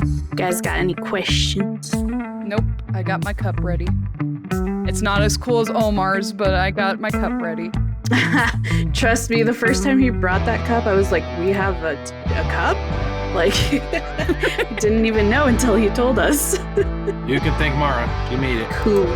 You guys got any questions? Nope, I got my cup ready. It's not as cool as Omar's, but I got my cup ready. Trust me, the first time he brought that cup, I was like, we have a cup? Like, didn't even know until he told us. You can thank Mara. You made it. Cool.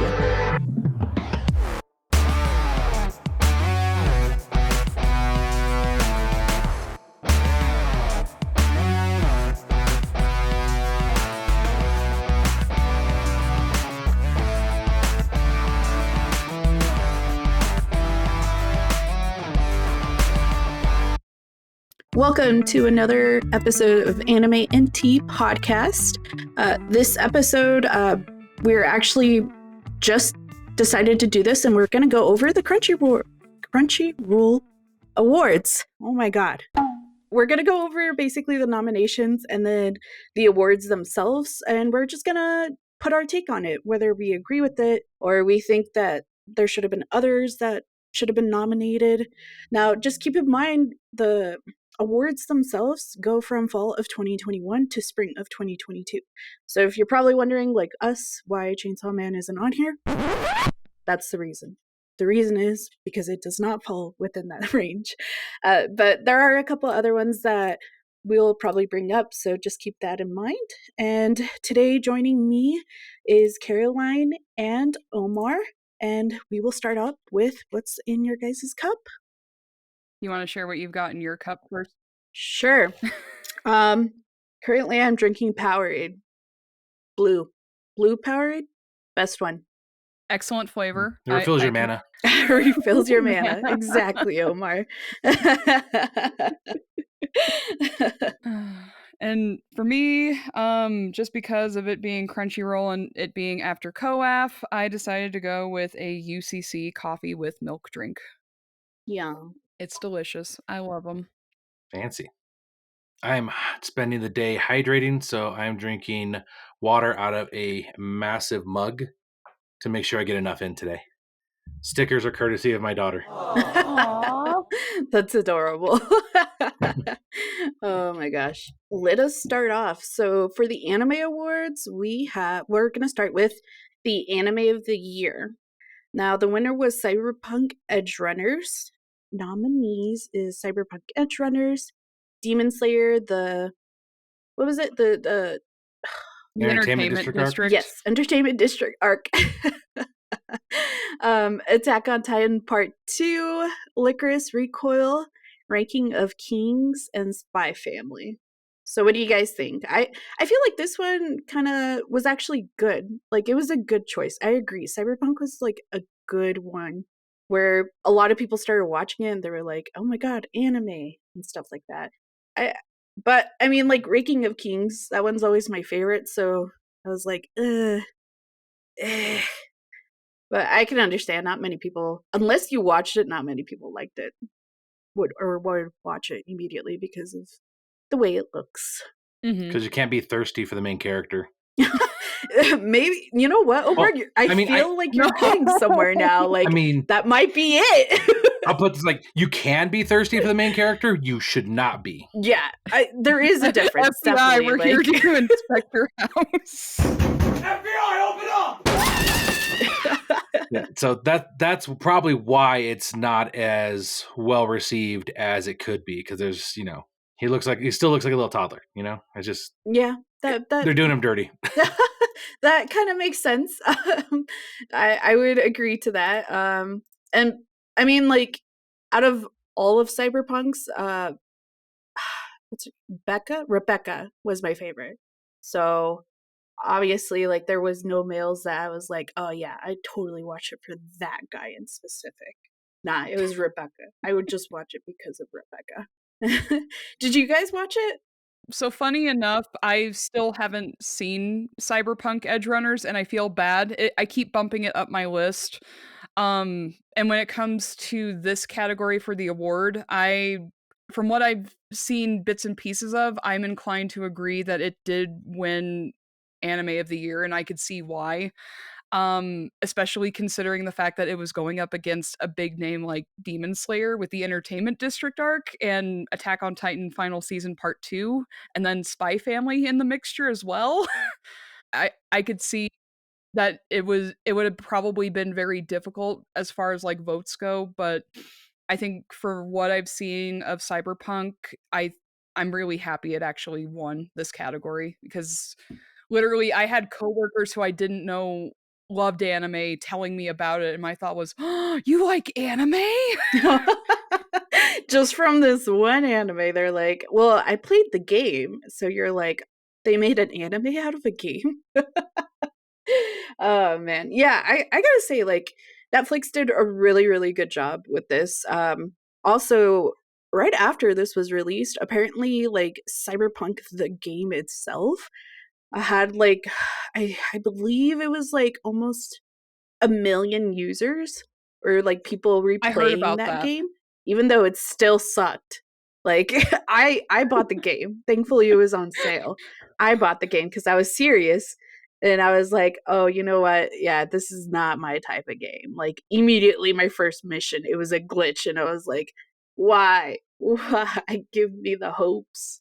Welcome to another episode of Anime and Tea Podcast. This episode, we're actually just decided to do this, and we're going to go over the Crunchyroll Awards. Oh my god. We're going to go over basically the nominations and then the awards themselves, and we're just going to put our take on it, whether we agree with it or we think that there should have been others that should have been nominated. Now, just keep in mind the awards themselves go from fall of 2021 to spring of 2022. So if you're probably wondering, like us, why Chainsaw Man isn't on here, that's the reason. The reason is because it does not fall within that range. But there are a couple other ones that we'll probably bring up, so just keep that in mind. And today joining me is Caroline and Omar, and we will start off with what's in your guys' cup. You want to share what you've got in your cup first? Sure. Currently I'm drinking Powerade. Blue Powerade? Best one. Excellent flavor. It refills your mana. Refills your mana. Exactly, Omar. And for me, just because of it being Crunchyroll and it being after COAF, I decided to go with a UCC coffee with milk drink. Yeah. It's delicious. I love them. Fancy. I'm spending the day hydrating, so I'm drinking water out of a massive mug to make sure I get enough in today. Stickers are courtesy of my daughter. Aww. That's adorable. Oh my gosh. Let us start off. So for the Anime Awards, we're going to start with the Anime of the Year. Now, the winner was Cyberpunk Edgerunners. Nominees is Cyberpunk Edgerunners, Demon Slayer, what was it? The Entertainment District? Yes, Entertainment District Arc. Attack on Titan Part 2, Licorice Recoil, Ranking of Kings, and Spy Family. So what do you guys think? I feel like this one kind of was actually good. Like, it was a good choice. I agree. Cyberpunk was like a good one where a lot of people started watching it and they were like, oh my god, anime and stuff like that. But I mean, like, Ranking of Kings, that one's always my favorite, so I was like, ugh. But I can understand not many people, unless you watched it, not many people liked it, would watch it immediately because of the way it looks. Because you can't be thirsty for the main character. Maybe, you know what, Omar? I feel like you're getting somewhere now. Like, that might be it. I'll put this, like, you can be thirsty for the main character. You should not be. Yeah, there is a difference. FBI, definitely. We're here to inspect your house. FBI, open up! Yeah, so that's probably why it's not as well received as it could be, because there's, he still looks like a little toddler. It's just they're doing him dirty. That kind of makes sense. I would agree to that. And I mean, like, out of all of Cyberpunk's, Rebecca was my favorite. So obviously, like, there was no males that I was like, oh yeah, I totally watch it for that guy in specific. Nah, it was Rebecca. I would just watch it because of Rebecca. Did you guys watch it? So funny enough, I still haven't seen Cyberpunk Edgerunners, and I feel bad. I keep bumping it up my list. And when it comes to this category for the award, from what I've seen bits and pieces of, I'm inclined to agree that it did win Anime of the Year, and I could see why. especially considering the fact that it was going up against a big name like Demon Slayer with the Entertainment District arc and Attack on Titan Final Season Part 2, and then Spy Family in the mixture as well. I could see that it would have probably been very difficult as far as like votes go, but I think for what I've seen of Cyberpunk, I'm really happy it actually won this category because literally I had coworkers who I didn't know loved anime telling me about it, and my thought was, "Oh, you like anime?" Just from this one anime, they're like, well, I played the game. So you're like, they made an anime out of a game? Oh man. Yeah, I gotta say, like, Netflix did a really, really good job with this. Also, right after this was released, apparently, like, Cyberpunk the game itself had like I believe it was like almost 1 million users or like people I heard replaying about that that. game, even though it still sucked. Like I bought the game. Thankfully it was on sale. I bought the game because I was serious. And I was like, oh, you know what? Yeah, this is not my type of game. Like immediately my first mission, it was a glitch, and I was like, why? Why give me the hopes?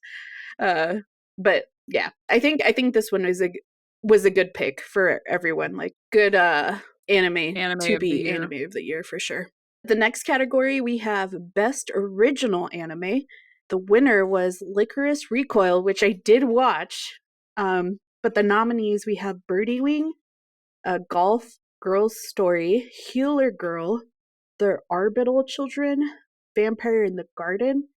Uh but yeah, I think this one was a good pick for everyone. Like good anime Anime to of the be year. anime of the year for sure. The next category we have best original anime. The winner was Licorice Recoil, which I did watch. But the nominees we have Birdie Wing, Golf Girl's Story, Healer Girl, The Orbital Children, Vampire in the Garden,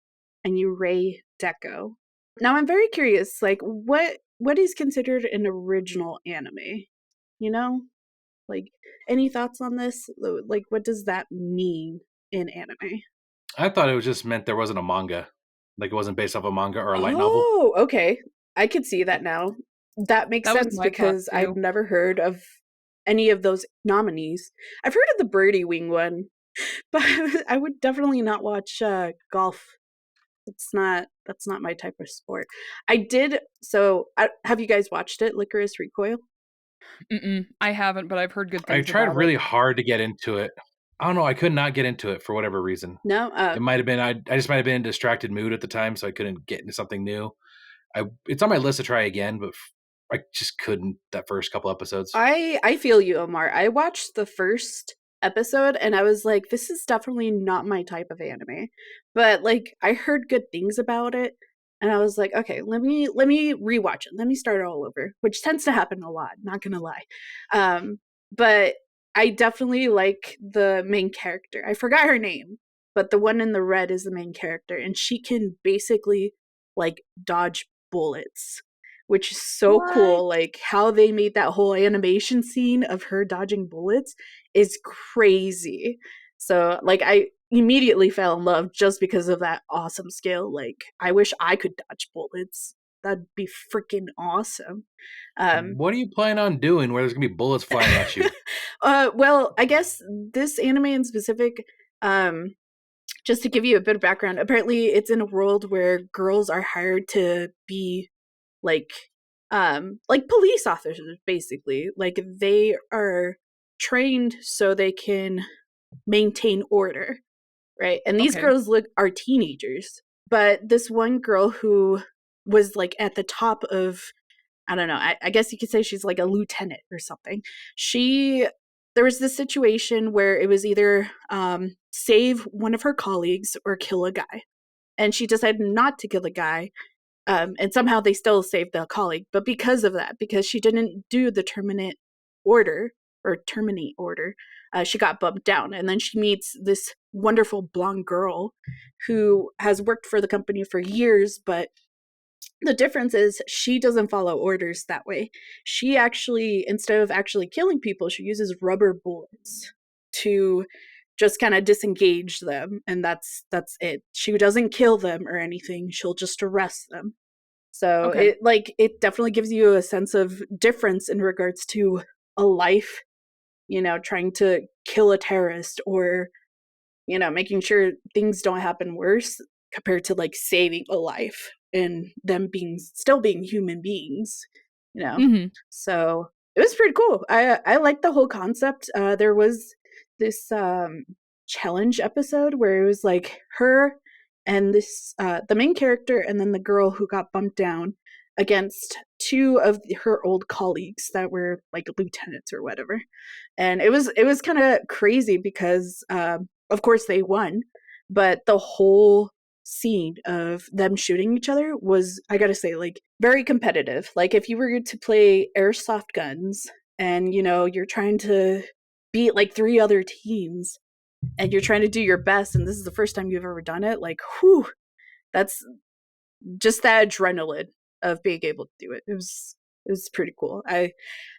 and Yurei Deco. Now I'm very curious, like what is considered an original anime? You know? Like any thoughts on this? Like what does that mean in anime? I thought it was just meant there wasn't a manga, like it wasn't based off a manga or a light novel. Oh, okay. I could see that now. That makes That was sense my thought because I've too. never heard of any of those nominees. I've heard of the Birdie Wing one, but I would definitely not watch golf. That's not my type of sport. I did have you guys watched it, Licorice Recoil? Mm-mm, I haven't, but I've heard good I things tried about it. really hard to get into it. I don't know. I could not get into it for whatever reason. No? It might have been I just might have been in a distracted mood at the time, so I couldn't get into something new. It's on my list to try again, but I just couldn't that first couple episodes. I feel you, Omar. I watched the first episode and I was like, this is definitely not my type of anime. But like I heard good things about it and I was like, okay, let me rewatch it. Let me start all over, which tends to happen a lot, not gonna lie. But I definitely like the main character. I forgot her name, but the one in the red is the main character, and she can basically like dodge bullets, which is so What? cool. Like how they made that whole animation scene of her dodging bullets is crazy. So like I immediately fell in love just because of that awesome skill. Like I wish I could dodge bullets. That'd be freaking awesome. Um What are you planning on doing where there's gonna be bullets flying at you? well, I guess this anime in specific, um just to give you a bit of background, apparently it's in a world where girls are hired to be like like police officers basically. Like they are trained so they can maintain order, right? And these Okay. girls are teenagers, but this one girl who was like at the top of, I don't know, I guess you could say she's like a lieutenant or something. She There was this situation where it was either save one of her colleagues or kill a guy, and she decided not to kill the guy, and somehow they still saved the colleague. But because of that, because she didn't do the terminate order, she got bumped down. And then she meets this wonderful blonde girl who has worked for the company for years, but the difference is she doesn't follow orders that way. She actually, instead of actually killing people, she uses rubber bullets to just kind of disengage them, and that's it. She doesn't kill them or anything. She'll just arrest them. So Okay. it definitely gives you a sense of difference in regards to a life, trying to kill a terrorist, or making sure things don't happen worse compared to like saving a life and them being still being human beings. Mhm. So it was pretty cool. I liked the whole concept. There was this challenge episode where it was like her and this the main character and then the girl who got bumped down against two of her old colleagues that were like lieutenants or whatever. And it was kind of crazy because of course they won, but the whole scene of them shooting each other was, I gotta say, like very competitive. Like if you were to play airsoft guns and you're trying to beat like three other teams and you're trying to do your best and this is the first time you've ever done it, like whew, that's just that adrenaline of being able to do it. It was pretty cool. I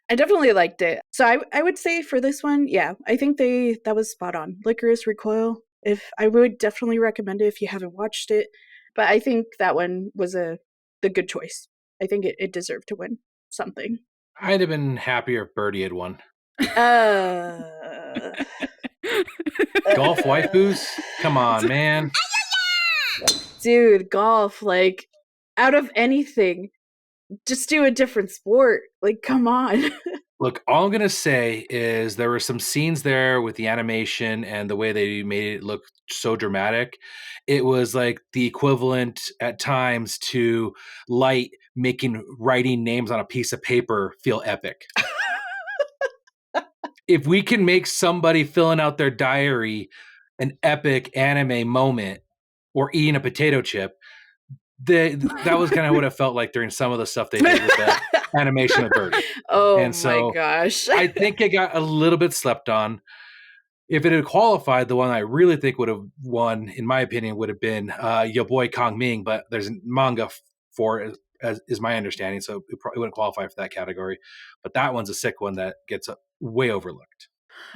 definitely liked it. So I would say for this one, yeah, I think that was spot on. Licorice Recoil. If I would definitely recommend it if you haven't watched it, but I think that one was the good choice. I think it deserved to win something. I'd have been happier if Birdie had won. Golf waifus? Come on, man. Dude, golf, like out of anything, just do a different sport. Like, come on. Look, all I'm going to say is there were some scenes there with the animation and the way they made it look so dramatic. It was like the equivalent at times to Light writing names on a piece of paper feel epic. If we can make somebody filling out their diary an epic anime moment or eating a potato chip, that was kind of what it felt like during some of the stuff they did with the animation of Birdie. Oh And so my gosh. I think it got a little bit slept on. If it had qualified, the one I really think would have won, in my opinion, would have been your boy Kong Ming, but there's a manga for it, as is my understanding, so it probably wouldn't qualify for that category. But that one's a sick one that gets way overlooked.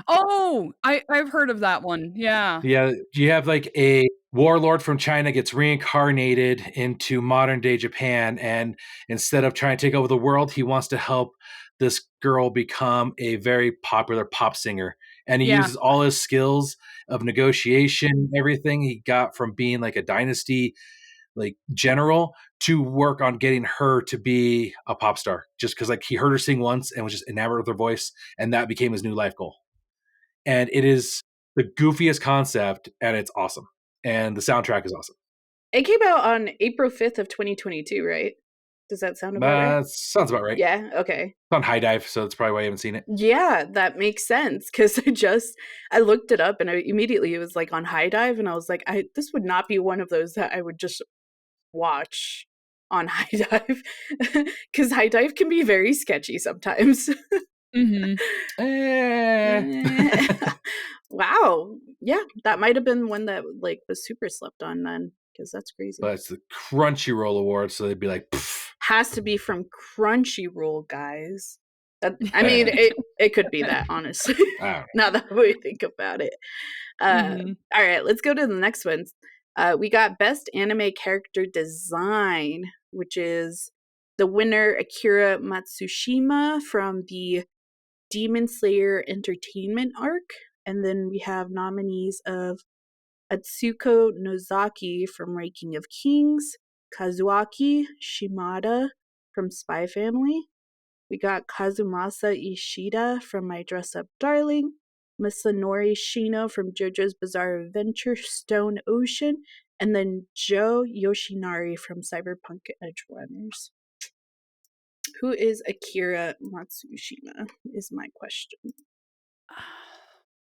Oh, I've heard of that one. Yeah. Yeah, you have like a warlord from China gets reincarnated into modern day Japan, and instead of trying to take over the world, he wants to help this girl become a very popular pop singer. And he Yeah. uses all his skills of negotiation, everything he got from being like a dynasty like general to work on getting her to be a pop star. Just because like he heard her sing once and was just enamored with her voice, and that became his new life goal. And it is the goofiest concept, and it's awesome. And the soundtrack is awesome. It came out on April 5th of 2022, right? Does that sound about right? Sounds about right. Yeah, okay. It's on High Dive, so that's probably why you haven't seen it. Yeah, that makes sense because I looked it up and immediately it was like on High Dive and I was like, this would not be one of those that I would just watch on High Dive because High Dive can be very sketchy sometimes. Mm-hmm. Wow. Yeah, that might have been one that like was super slept on then because that's crazy. But it's the Crunchyroll Awards, so they'd be like, pfft. Has to be from Crunchyroll, guys. I mean, it could be that, honestly. Now that we think about it. Mm-hmm. All right, let's go to the next one. We got Best Anime Character Design, which is the winner Akira Matsushima from the Demon Slayer Entertainment arc. And then we have nominees of Atsuko Nozaki from Ranking of Kings, Kazuaki Shimada from Spy Family. We got Kazumasa Ishida from My Dress Up Darling, Masanori Shino from JoJo's Bizarre Adventure Stone Ocean, and then Joe Yoshinari from Cyberpunk Edgerunners. Who is Akira Matsushima is my question.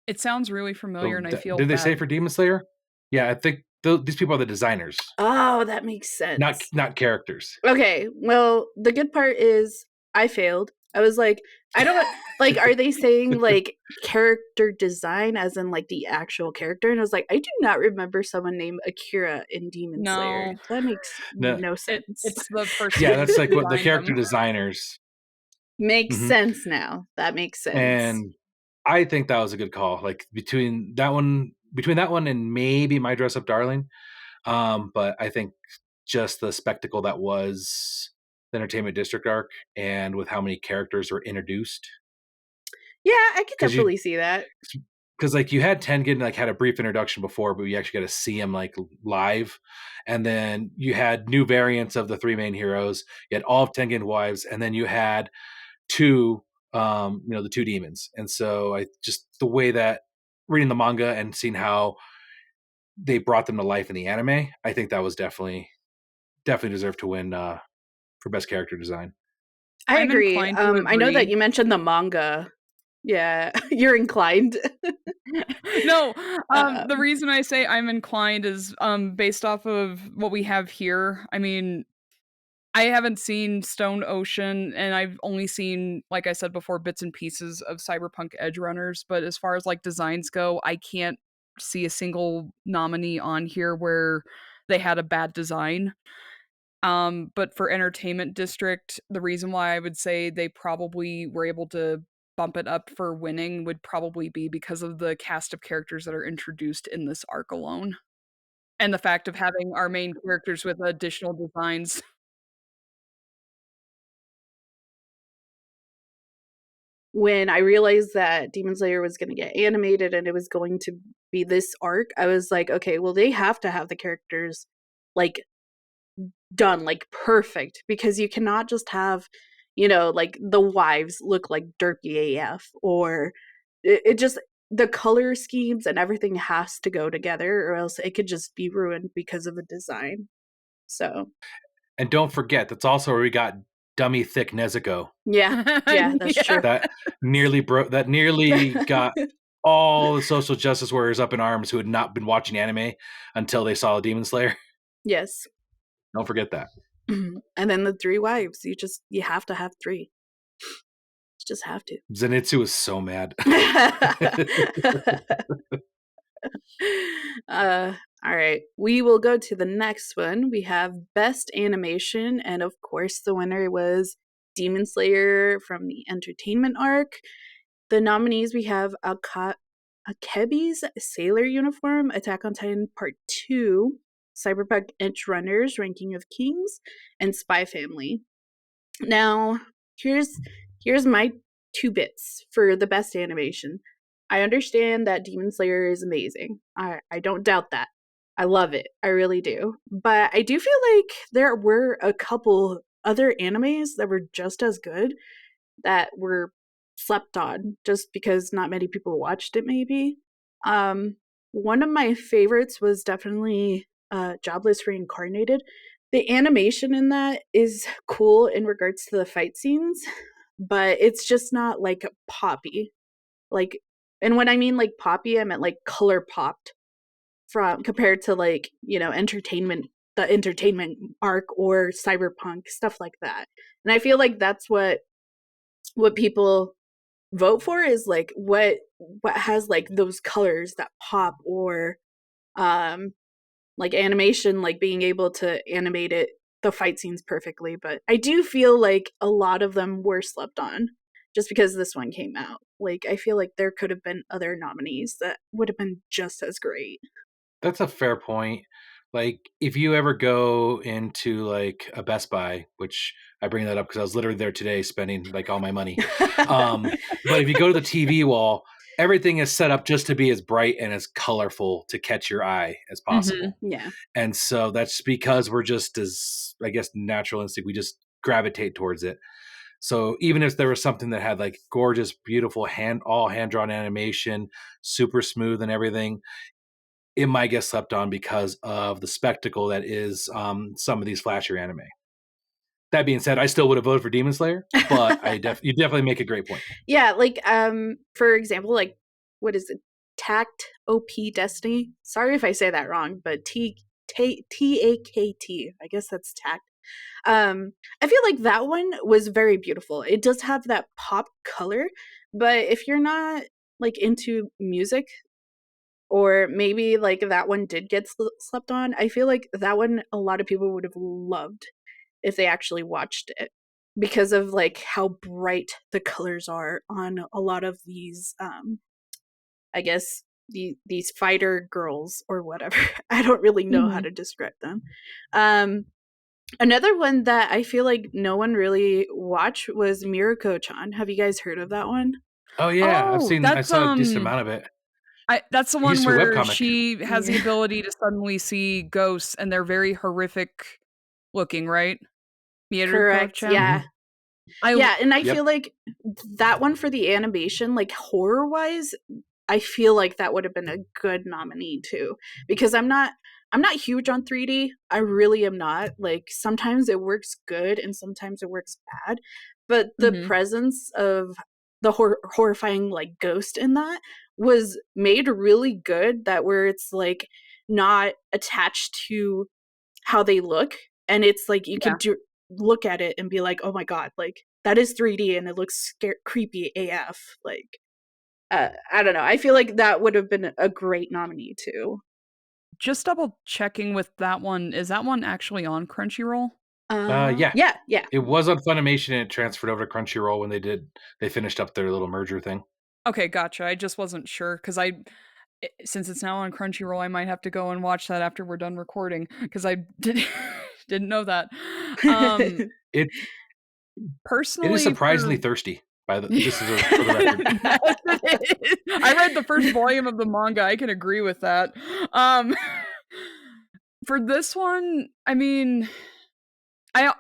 It sounds really familiar, and I feel Did they bad. say for Demon Slayer? Yeah, I think these people are the designers. Oh, that makes sense. Not characters. Okay, well, the good part is I failed. I was like, I don't like, are they saying like character design as in like the actual character? And I was like, I do not remember someone named Akira in Demon Slayer. That makes no sense. It's the person. Yeah, that's like what the character designers. Makes sense now. That makes sense. And I think that was a good call. Like between that one and maybe My Dress Up Darling. But I think just the spectacle that was the Entertainment District arc and with how many characters were introduced. Yeah, I could definitely see that. Because like you had Tengen like had a brief introduction before, but you actually got to see him like live. And then you had new variants of the three main heroes. You had all of Tengen wives, and then you had two the two demons. And so I just the way that reading the manga and seeing how they brought them to life in the anime, I think that was definitely deserved to win for best character design. I I'm agree. inclined to I know that agree. you mentioned the manga. Yeah, you're inclined. No, the reason I say I'm inclined is based off of what we have here. I mean, I haven't seen Stone Ocean, and I've only seen, like I said before, bits and pieces of Cyberpunk Edge Runners. But as far as like designs go, I can't see a single nominee on here where they had a bad design. But for Entertainment District, the reason why I would say they probably were able to bump it up for winning would probably be because of the cast of characters that are introduced in this arc alone. And the fact of having our main characters with additional designs. When I realized that Demon Slayer was going to get animated and it was going to be this arc, I was like, okay, well, they have to have the characters like done like perfect, because you cannot just have, like the wives look like derpy AF, or it just, the color schemes and everything has to go together, or else it could just be ruined because of a design. So And don't forget, that's also where we got dummy thick Nezuko. yeah, that's Yeah. true. That nearly got all the social justice warriors up in arms who had not been watching anime until they saw Demon Slayer. Yes. Don't forget that. And then the three wives, you have to have three. You just have to. Zenitsu was so mad. All right, we will go to the next one. We have best animation, and of course the winner was Demon Slayer from the entertainment arc. The nominees, we have Akebi's Sailor Uniform, Attack on Titan Part 2, Cyberpunk Edge Runners, Ranking of Kings, and Spy Family. Now, here's my 2 bits for the best animation. I understand that Demon Slayer is amazing. I don't doubt that. I love it. I really do. But I do feel like there were a couple other animes that were just as good that were slept on just because not many people watched it, maybe. One of my favorites was definitely Jobless Reincarnated. The animation in that is cool in regards to the fight scenes, but it's just not like poppy. Like, and when I mean like poppy, I meant like color popped from compared to like, the entertainment arc or cyberpunk, stuff like that. And I feel like that's what people vote for, is like what has like those colors that pop, or like animation, like being able to animate the fight scenes perfectly. But I do feel like a lot of them were slept on just because this one came out. Like, I feel like there could have been other nominees that would have been just as great. That's a fair point. Like, if you ever go into like a Best Buy, which I bring that up because I was literally there today spending like all my money. But if you go to the TV wall, everything is set up just to be as bright and as colorful to catch your eye as possible. Yeah. And so that's because we're just as, I guess, natural instinct. We just gravitate towards it. So even if there was something that had like gorgeous, beautiful all hand drawn animation, super smooth and everything, it might get slept on because of the spectacle that is some of these flashier anime. That being said, I still would have voted for Demon Slayer, but you definitely make a great point. Yeah, like for example, like, what is it? Tact OP Destiny. Sorry if I say that wrong, but TAKT. I guess that's Tact. I feel like that one was very beautiful. It does have that pop color, but if you're not like into music, or maybe like that one did get slept on, I feel like that one a lot of people would have loved if they actually watched it, because of like how bright the colors are on a lot of these I guess these fighter girls or whatever. I don't really know how to describe them. Another one that I feel like no one really watched was Mirako-chan. Have you guys heard of that one? Oh yeah, I That's saw a decent amount of it. that's the It one used to be a where webcomic. she has the ability to suddenly see ghosts, and they're very horrific looking, right? Correct. Mirako-chan? Yeah. Yeah, and I Yep. feel like that one for the animation, like horror wise, I feel like that would have been a good nominee too. Because I'm not huge on 3D. I really am not. Like sometimes it works good and sometimes it works bad. But the Mhm. presence of the horrifying like ghost in that was made really good, that where it's like not attached to how they look, and it's like you Yeah. could look at it and be like, oh my god, like that is 3D and it looks creepy AF. Like I don't know, I feel like that would have been a great nominee too. Just double checking with that one, is that one actually on Crunchyroll? Yeah. Yeah. It was on Funimation and it transferred over to Crunchyroll when they finished up their little merger thing. Okay, gotcha. I just wasn't sure because since it's now on Crunchyroll, I might have to go and watch that after we're done recording because I didn't know that. It it is Personally, surprisingly for thirsty just for the record. Yes, it is. I read the first volume of the manga. I can agree with that. Um, for this one, I mean,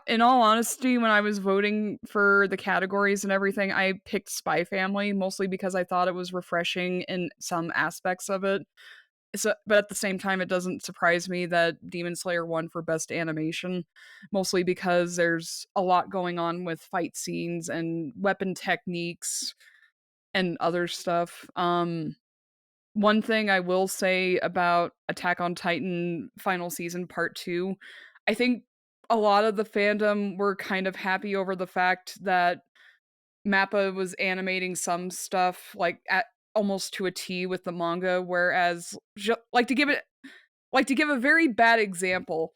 in all honesty, when I was voting for the categories and everything, I picked Spy Family mostly because I thought it was refreshing in some aspects of it. So, but at the same time, it doesn't surprise me that Demon Slayer won for best animation, mostly because there's a lot going on with fight scenes and weapon techniques and other stuff. One thing I will say about Attack on Titan final season part 2, I think a lot of the fandom were kind of happy over the fact that Mappa was animating some stuff like at almost to a T with the manga, whereas like to give a very bad example,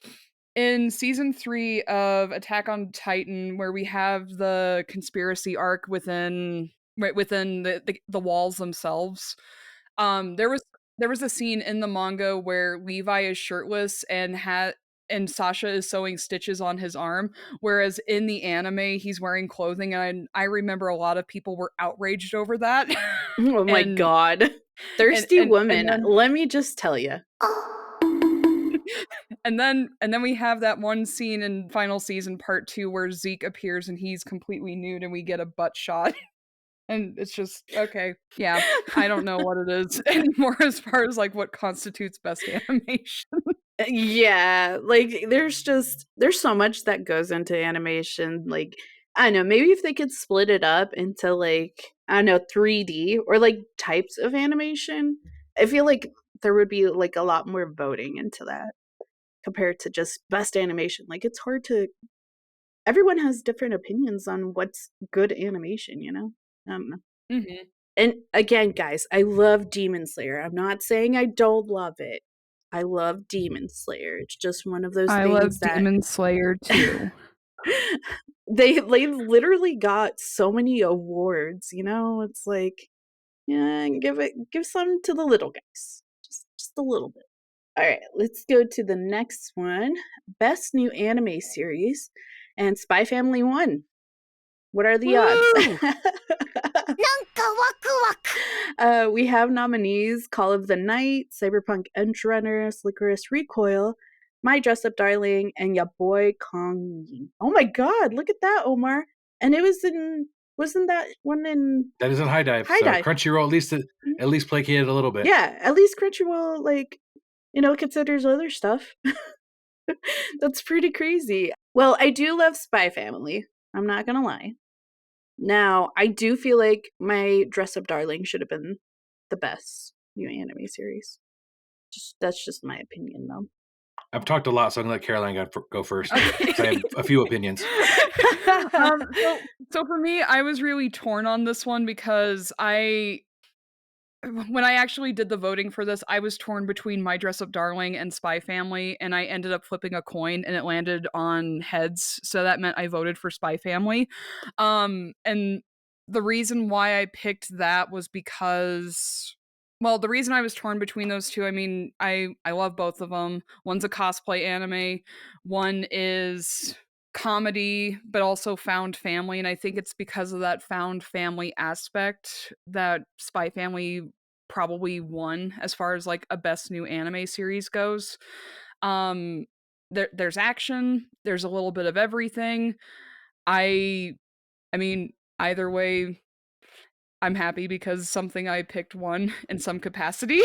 in season 3 of Attack on Titan, where we have the conspiracy arc within the walls themselves, there was a scene in the manga where Levi is shirtless and Sasha is sewing stitches on his arm, whereas in the anime he's wearing clothing, and I remember a lot of people were outraged over that. Oh my and god. and Thirsty and woman, then let me just tell you. and then we have that one scene in final season part 2 where Zeke appears and he's completely nude and we get a butt shot. And it's just okay, yeah, I don't know what it is anymore as far as like what constitutes best animation. Yeah, like there's so much that goes into animation. Like I don't know, maybe if they could split it up into like I don't know 3D or like types of animation, I feel like there would be like a lot more voting into that compared to just best animation. Like it's hard to everyone has different opinions on what's good animation, you know? Mhm. And again, guys, I love Demon Slayer. I'm not saying I don't love it. I love Demon Slayer. It's just one of those I things love that Demon Slayer too. they literally got so many awards, you know? It's like, yeah, give some to the little guys. Just a little bit. All right, let's go to the next one. Best new anime series, and Spy Family won. What are the odds? Woo! We have nominees: Call of the Night, Cyberpunk Edgerunners, Licorice Recoil, My Dress Up Darling, and Ya Boy Kong Yi. Oh my god, look at that, Omar. And it was wasn't that one in That is on High Dive. High So Dive? Crunchyroll at least placated a little bit. Yeah, at least Crunchyroll, like, considers other stuff. That's pretty crazy. Well, I do love Spy Family. I'm not gonna lie. Now, I do feel like My Dress Up Darling should have been the best new anime series. That's just my opinion, though. I've talked a lot, so I'm gonna let Caroline go first. Okay. 'Cause I have a few opinions. So for me, I was really torn on this one because when I actually did the voting for this, I was torn between My Dress Up Darling and Spy Family, and I ended up flipping a coin and it landed on heads. So that meant I voted for Spy Family. And the reason why I picked that was because well, the reason I was torn between those two, I mean, I love both of them. One's a cosplay anime, one is comedy but also found family, and I think it's because of that found family aspect that Spy Family probably won as far as like a best new anime series goes. um there's action, there's a little bit of everything. I I mean, either way, I'm happy because something I picked won in some capacity.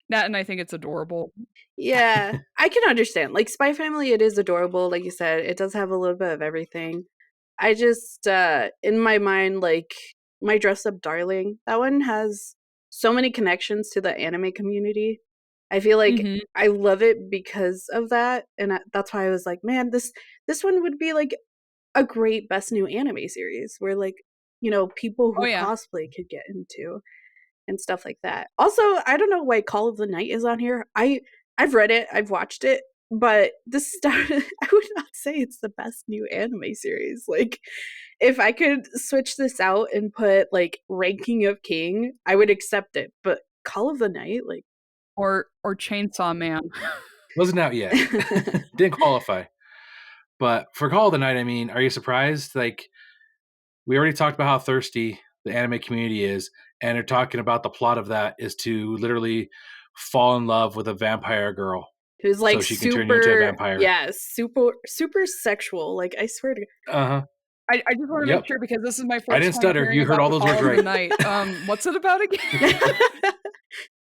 That, and I think it's adorable. Yeah, I can understand. Like Spy Family, it is adorable. Like you said, it does have a little bit of everything. I just, in my mind, like My Dress Up Darling, that one has so many connections to the anime community. I feel like Mhm. I love it because of that, and that's why I was like, man, this one would be like a great best new anime series where like people Oh, who yeah. cosplay could get into and stuff like that. Also, I don't know why Call of the Night is on here. I've read it, I've watched it, but this stuff I would not say it's the best new anime series. Like if I could switch this out and put like ranking of king, I would accept it. But Call of the Night, like Or Chainsaw Man. Wasn't out yet. Didn't qualify. But for Call of the Night, I mean, are you surprised? Like, we already talked about how thirsty the anime community is, and they're talking about the plot of that is to literally fall in love with a vampire girl who's so like she can turn you into a super, vampire. yeah, super sexual. Like I swear to Uh-huh. I just wanna make Yep. sure because this is my I first didn't time stutter. hearing You heard about all the those Call words of the right. Night. What's it about again? God.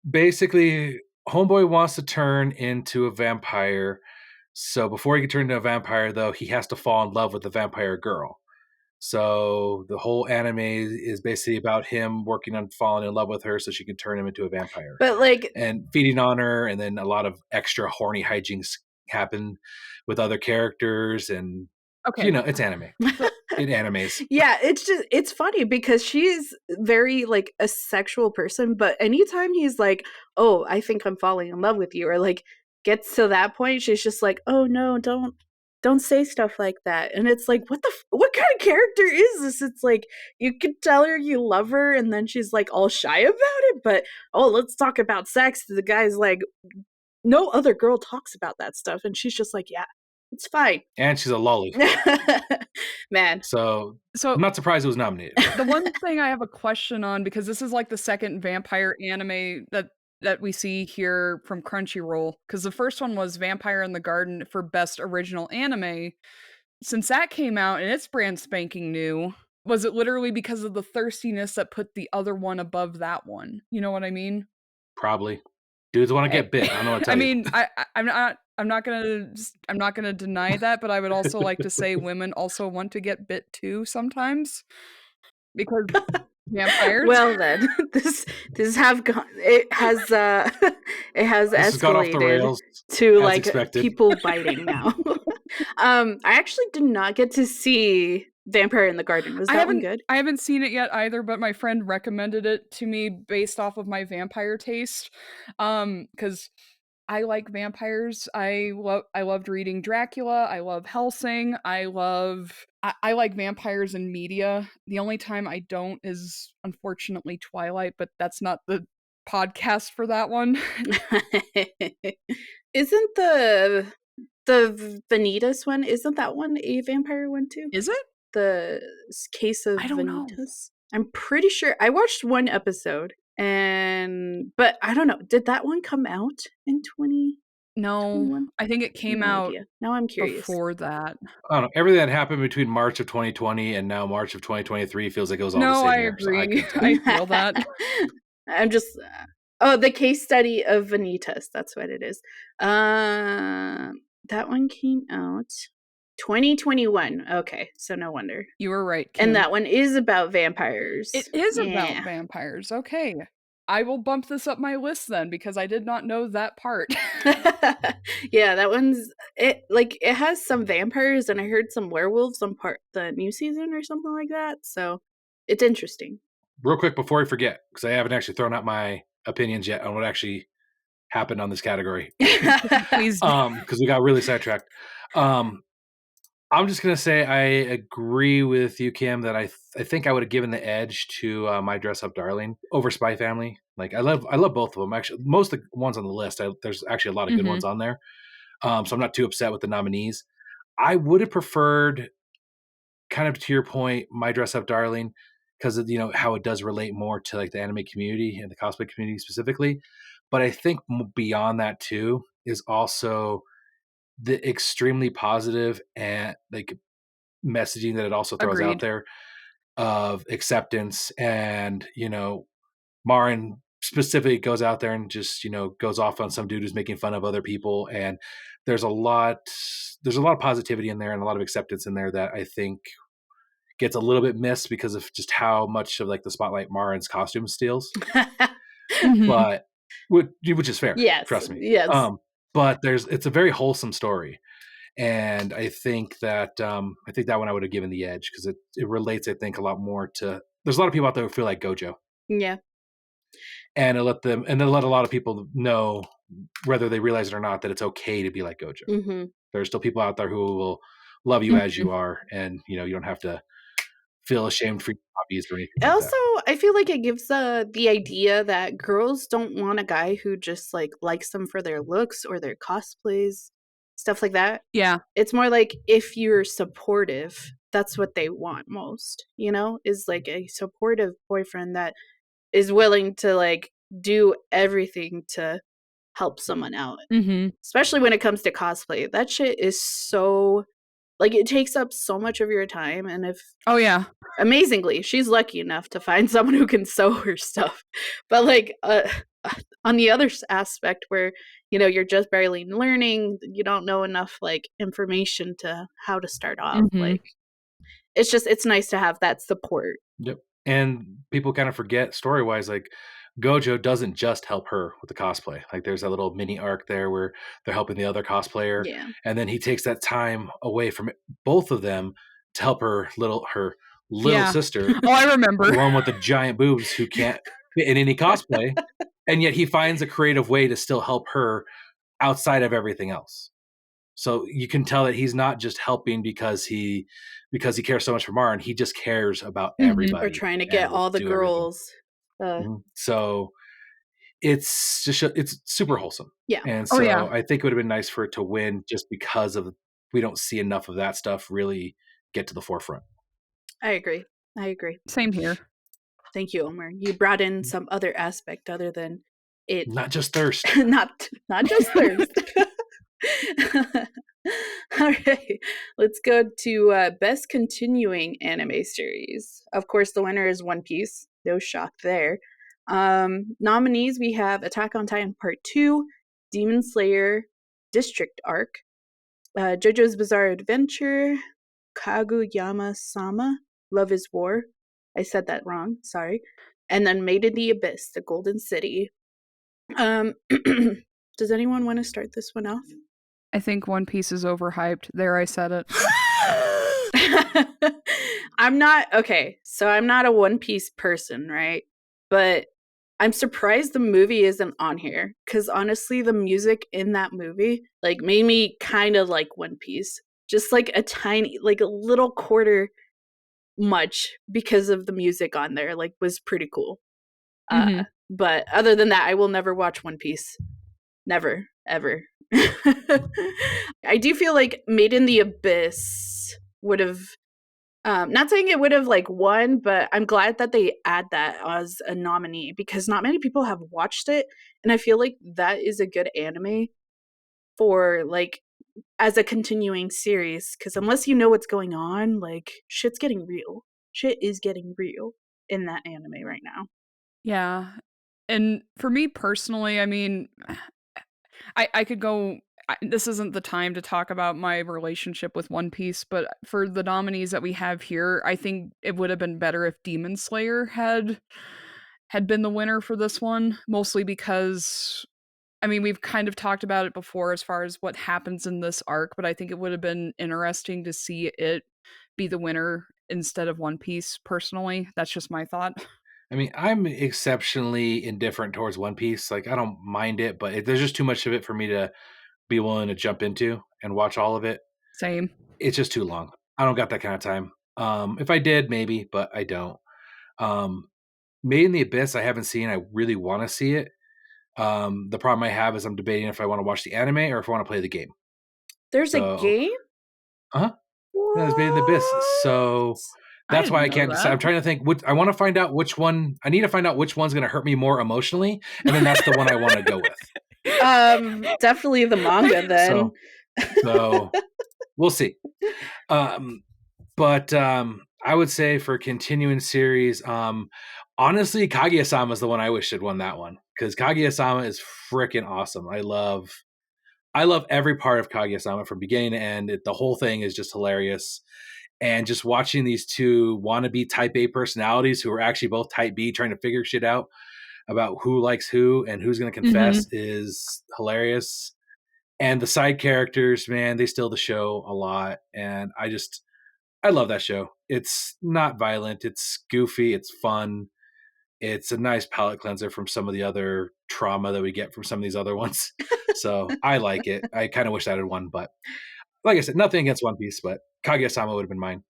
Basically, Homeboy wants to turn into a vampire. So before he can turn into a vampire, though, he has to fall in love with the vampire girl. So the whole anime is basically about him working on falling in love with her so she can turn him into a vampire But like and feeding on her. And then a lot of extra horny hijinks happen with other characters. And, Okay. it's anime. It animes. yeah, it's funny because she's very like a sexual person, but anytime he's like, "Oh, I think I'm falling in love with you," or like gets to that point, she's just like, "Oh no, don't say stuff like that." And it's like, what kind of character is this? It's like you could tell her you love her and then she's like all shy about it, but oh, let's talk about sex. The guy's like, no other girl talks about that stuff and she's just like, "Yeah, it's fine." And she's a lolly. Man. So So I'm not surprised it was nominated. the one thing I have a question on, because this is like the second vampire anime that we see here from Crunchyroll, because the first one was Vampire in the Garden for Best Original Anime. Since that came out and it's brand spanking new, was it literally because of the thirstiness that put the other one above that one? You know what I mean? Probably. Dudes want to I- get bit. I don't know what to I tell you. mean, I'm not gonna deny that, but I would also like to say women also want to get bit too sometimes because vampires. Well then, this have gone. It has it has This has gone off the escalated rails to as like expected. people biting now. I actually did not get to see Vampire in the Garden. Was that one good? I haven't seen it yet either, but my friend recommended it to me based off of my vampire taste. Because I like vampires. I loved reading Dracula. I love Helsing. I like vampires in media. The only time I don't is unfortunately Twilight, but that's not the podcast for that one. Isn't the Vanitas one? Isn't that one a vampire one too? Is it? The Case of I don't know. Vanitas. I'm pretty sure I watched one episode, but I don't know. Did that one come out in 2021? No, I think it came No out idea. Now I'm curious. before that. I don't know. Everything that happened between March of 2020 and now March of 2023 feels like it was all the No, same I year. So I agree. couldn't tell you. I feel that. I'm just oh, the case study of Vanitas. That's what it is. That one came out 2021. Okay, so no wonder. You were right, Kim. And that one is about vampires. It is Yeah. about vampires. Okay. I will bump this up my list then because I did not know that part. Yeah, that one's it has some vampires and I heard some werewolves on the new season or something like that. So it's interesting. Real quick before I forget, because I haven't actually thrown out my opinions yet on what actually happened on this category. Please. Because we got really sidetracked. I'm just gonna say I agree with you, Kim, that I think I would have given the edge to My Dress Up Darling over Spy Family. Like I love both of them. Actually, most of the ones on the list, there's actually a lot of good ones on there. So I'm not too upset with the nominees. I would have preferred, kind of to your point, My Dress Up Darling, because of how it does relate more to like the anime community and the cosplay community specifically. But I think beyond that too is also the extremely positive and like messaging that it also throws out Agreed. there of acceptance. And, Marin specifically goes out there and just, goes off on some dude who's making fun of other people. And there's a lot of positivity in there and a lot of acceptance in there that I think gets a little bit missed because of just how much of like the spotlight Marin's costume steals. Mhm. But which is fair. Yes. Trust me. Yes. But it's a very wholesome story. And I think that one I would have given the edge because it relates, I think, a lot more to. There's a lot of people out there who feel like Gojo, Yeah. and it let a lot of people know, whether they realize it or not, that it's okay to be like Gojo. Mm-hmm. There's still people out there who will love you as Mhm. you are, and you don't have to feel ashamed for your hobbies or anything. Also, Like that. I feel like it gives the idea that girls don't want a guy who just like likes them for their looks or their cosplays, stuff like that. Yeah. It's more like if you're supportive, that's what they want most, is like a supportive boyfriend that is willing to like do everything to help someone out. Mm-hmm. Especially when it comes to cosplay. That shit is so like it takes up so much of your time, and if Oh yeah. amazingly, she's lucky enough to find someone who can sew her stuff. But like on the other aspect where you're just barely learning, you don't know enough like information to how to start off. Mhm. Like it's nice to have that support. Yep. And people kind of forget story wise, like Gojo doesn't just help her with the cosplay. Like there's that little mini arc there where they're helping the other cosplayer, Yeah. and then he takes that time away from both of them to help her little Yeah. sister, Oh, I remember. the one with the giant boobs who can't fit in any cosplay, and yet he finds a creative way to still help her outside of everything else. So you can tell that he's not just helping because he cares so much for Marin. He just cares about Mhm. everybody. Or trying to and get will all the do everything. girls. So it's just it's super wholesome. Yeah. And Oh, so yeah. I think it would have been nice for it to win just because of we don't see enough of that stuff really get to the forefront. I agree. Same here. Thank you, Omar. You brought in some other aspect other than it. Not just thirst. not just thirst. All right, let's go to best continuing anime series. Of course, the winner is One Piece. No shock there. Nominees, we have Attack on Titan Part 2, Demon Slayer District Arc, JoJo's Bizarre Adventure, Kaguyama-sama, Love is War. I said that wrong, sorry. And then Made in the Abyss, The Golden City. Does anyone want to start this one off? I think One Piece is overhyped. There, I said it. I'm not a One Piece person, right? But I'm surprised the movie isn't on here because honestly, the music in that movie like made me kind of like One Piece, just like a little quarter much because of the music on there. Like, was pretty cool. Mhm. But other than that, I will never watch One Piece. Never, ever. I do feel like Made in the Abyss would have not saying it would have like won, but I'm glad that they add that as a nominee because not many people have watched it, and I feel like that is a good anime for like as a continuing series because unless you know what's going on, like shit's getting real. Shit is getting real in that anime right now. Yeah. And for me personally, I mean, I could go. This isn't the time to talk about my relationship with One Piece, but for the nominees that we have here, I think it would have been better if Demon Slayer had been the winner for this one, mostly because I mean, we've kind of talked about it before as far as what happens in this arc, but I think it would have been interesting to see it be the winner instead of One Piece personally. That's just my thought. I mean, I'm exceptionally indifferent towards One Piece. Like, I don't mind it, but there's just too much of it for me to be willing to jump into and watch all of it. Same. It's just too long. I don't got that kind of time. If I did, maybe, but I don't. Made in the Abyss, I haven't seen. I really want to see it. The problem I have is I'm debating if I want to watch the anime or if I want to play the game. There's a game? Yeah, it's Made in the Abyss. So that's why I can't decide. I'm trying to think. I want to find out which one. I need to find out which one's going to hurt me more emotionally, and then that's the one I want to go with. Definitely the manga then. So we'll see. But I would say for continuing series, honestly, Kaguya-sama is the one I wish had won that one, because Kaguya-sama is freaking awesome. I love every part of Kaguya-sama from beginning to end. The whole thing is just hilarious. And just watching these two wannabe type A personalities who are actually both type B trying to figure shit out about who likes who and who's going to confess is hilarious. And the side characters, man, they steal the show a lot. And I love that show. It's not violent. It's goofy. It's fun. It's a nice palate cleanser from some of the other trauma that we get from some of these other ones. So I like it. I kind of wish that had won, but like I said, nothing against One Piece, but Kaguya-sama would have been mine.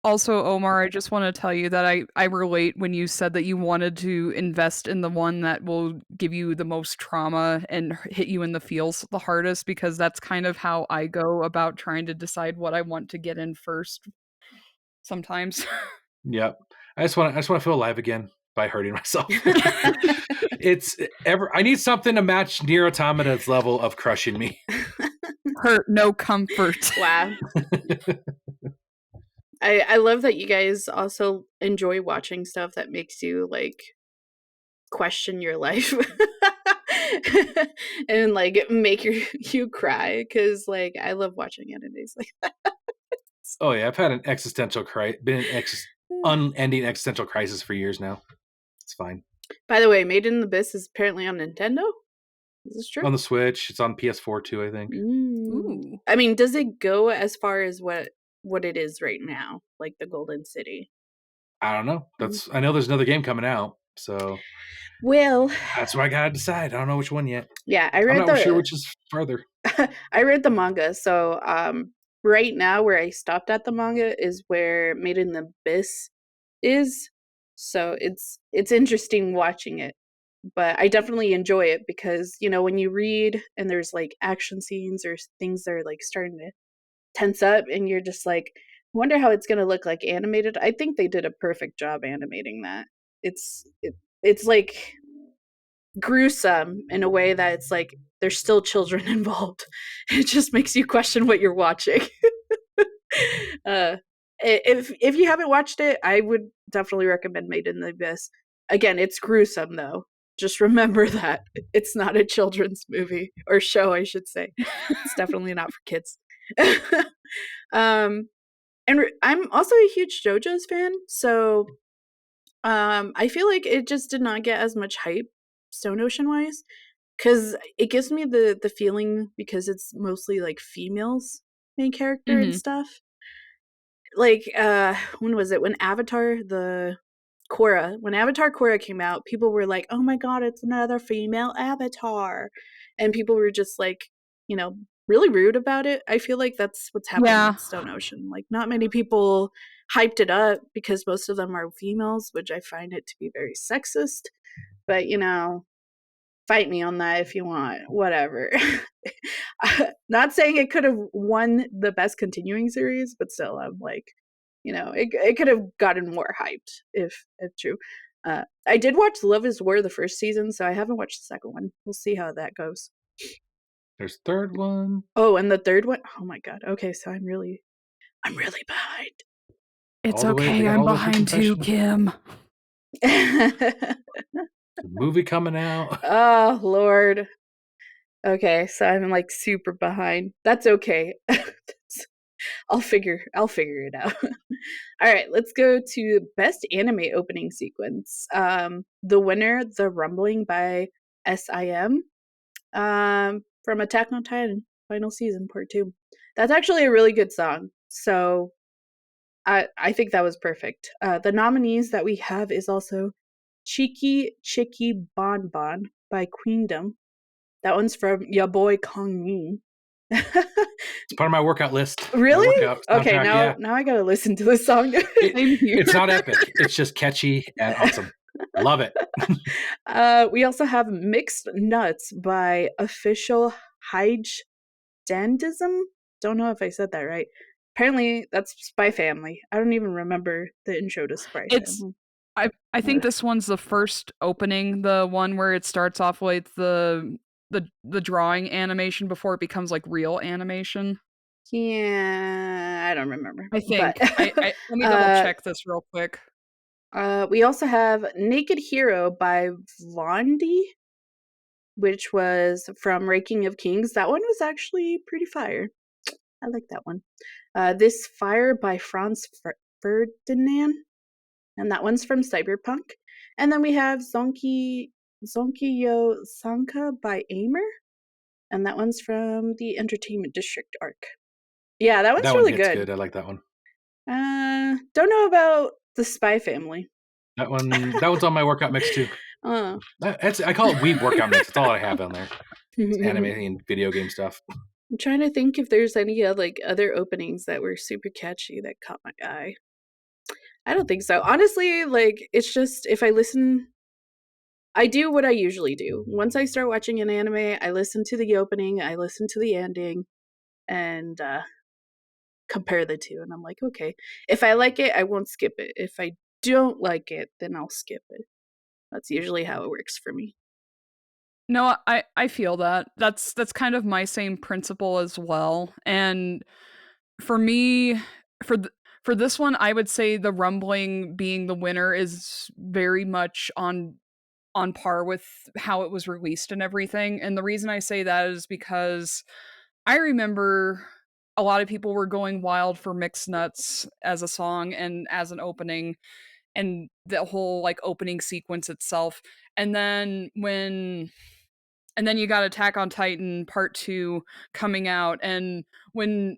Also, Omar, I just want to tell you that I relate when you said that you wanted to invest in the one that will give you the most trauma and hit you in the feels the hardest, because that's kind of how I go about trying to decide what I want to get in first sometimes. Yep. I just want to feel alive again by hurting myself. I need something to match Nier Automata's level of crushing me. Hurt, no comfort. Wow. I love that you guys also enjoy watching stuff that makes you like question your life and like make you cry, because like I love watching animes like that. Oh yeah, I've had an unending existential crisis for years now. It's fine. By the way, Made in Abyss is apparently on Nintendo. Is this true? On the Switch, it's on PS4 too, I think. Ooh. I mean, does it go as far as what it is right now, like the Golden City? I don't know. I know there's another game coming out, so well, that's what I gotta decide. I don't know which one yet. Yeah, I'm not sure which is farther. I read the manga, so right now where I stopped at the manga is where Made in the Abyss is. So it's interesting watching it. But I definitely enjoy it because, you know, when you read and there's like action scenes or things that are like starting to tense up and you're just like, wonder how it's going to look like animated. I think they did a perfect job animating that. It's like gruesome in a way that it's like there's still children involved. It just makes you question what you're watching. If you haven't watched it, I would definitely recommend Made in the Abyss. Again, it's gruesome though. Just remember that it's not a children's movie or show, I should say. It's definitely not for kids. And I'm also a huge JoJo's fan, so I feel like it just did not get as much hype Stone Ocean wise, because it gives me the feeling, because it's mostly like females main character and stuff. Like when was it, when Avatar Korra came out, people were like, oh my god, it's another female Avatar, and people were just like, you know, really rude about it. I feel like that's what's happening with Stone Ocean. Like, not many people hyped it up because most of them are females, which I find it to be very sexist. But, you know, fight me on that if you want, whatever. Not saying it could have won the best continuing series, but still, I'm like, you know, it could have gotten more hyped if true. I did watch Love is War the first season, so I haven't watched the second one. We'll see how that goes. There's third one. Oh, and the third one? Oh my god. Okay, so I'm really behind. It's okay, I'm behind too, Kim. Movie coming out. Oh Lord. Okay, so I'm like super behind. That's okay. I'll figure it out. All right, let's go to best anime opening sequence. The winner, The Rumbling by SIM, from Attack on Titan Final Season Part 2. That's actually a really good song. So I think that was perfect. The nominees that we have is also Cheeky Chicky Bon Bon by Queendom. That one's from ya boy Kong Min. It's part of my workout list. Really? Okay, now I gotta listen to this song. It's not epic. It's just catchy and awesome. Love it. We also have Mixed Nuts by Official Hyde Dandism. Don't know if I said that right. Apparently, that's Spy Family. I don't even remember the intro to Spy Family. I think this one's the first opening, the one where it starts off with the drawing animation before it becomes like real animation. Yeah, I don't remember. I think. But, Let me double check this real quick. we also have Naked Hero by Vondi, which was from Ranking of Kings. That one was actually pretty fire. I like that one. This Fire by Franz Ferdinand, and that one's from Cyberpunk. And then we have Zonki Yo Sanka by Aimer, and that one's from the Entertainment District arc. Yeah, that one's That really one hits good. good. I like that one. Don't know about the Spy Family. That one's on my workout mix too. Oh. I call it weed workout mix. That's all I have on there. It's anime and video game stuff. I'm trying to think if there's any other openings that were super catchy that caught my eye. I don't think so. Honestly, it's just if I listen, I do what I usually do. Once I start watching an anime, I listen to the opening, I listen to the ending, and compare the two. And I'm like, okay, if I like it, I won't skip it. If I don't like it, then I'll skip it. That's usually how it works for me. No, I feel that. That's kind of my same principle as well. And for me, for this one, I would say the Rumbling being the winner is very much on par with how it was released and everything. And the reason I say that is because I remember a lot of people were going wild for Mixed Nuts as a song and as an opening, and the whole opening sequence itself. And then you got Attack on Titan Part 2 coming out, and when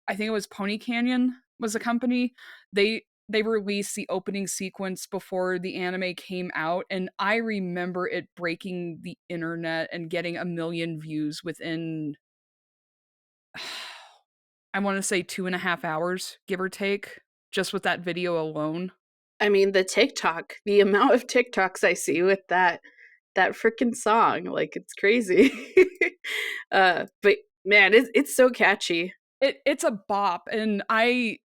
I think it was Pony Canyon was the company, they released the opening sequence before the anime came out, and I remember it breaking the internet and getting 1 million views within I want to say 2.5 hours, give or take, just with that video alone. I mean, the amount of TikToks I see with that freaking song, it's crazy. But man, it's so catchy. It's a bop, and it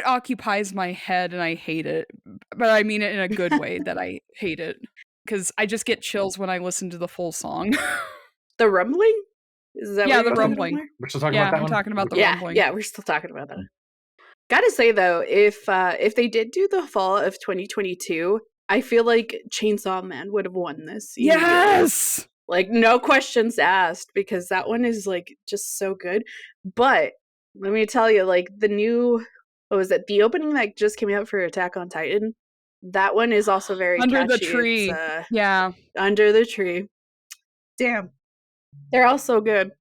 occupies my head, and I hate it. But I mean it in a good way that I hate it, because I just get chills when I listen to the full song. The Rumbling? Is that Yeah, what the you're Rumbling. We're still talking about that I'm one? talking about the Rumbling. Yeah, we're still talking about that. Gotta say though, if they did do the fall of 2022, I feel like Chainsaw Man would have won this. Yes! No questions asked, because that one is just so good. But let me tell you, the new, what was it? The opening that just came out for Attack on Titan, that one is also very Under catchy. the Tree. Yeah. Under the Tree. Damn. They're all so good.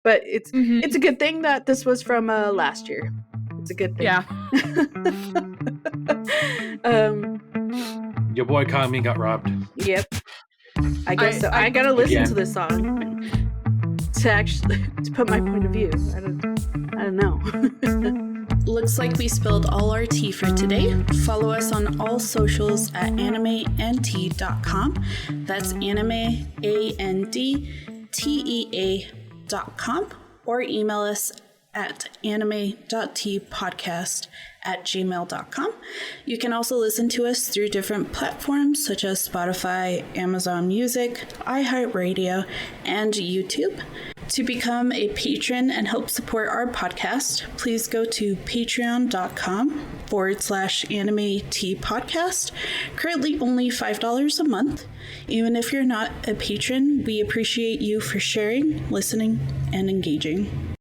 But it's a good thing that this was from last year. It's a good thing. Yeah. Your boy Kami got robbed. Yep. I guess so. I gotta listen to this song to put my point of view. I don't know. Looks like we spilled all our tea for today. Follow us on all socials at animeandtea.com. That's anime, ANDTEA.com, or email us at anime.teapodcast@gmail.com. You can also listen to us through different platforms such as Spotify, Amazon Music, iHeartRadio, and YouTube. To become a patron and help support our podcast, please go to patreon.com/anime-tea-podcast. Currently only $5 a month. Even if you're not a patron, we appreciate you for sharing, listening, and engaging.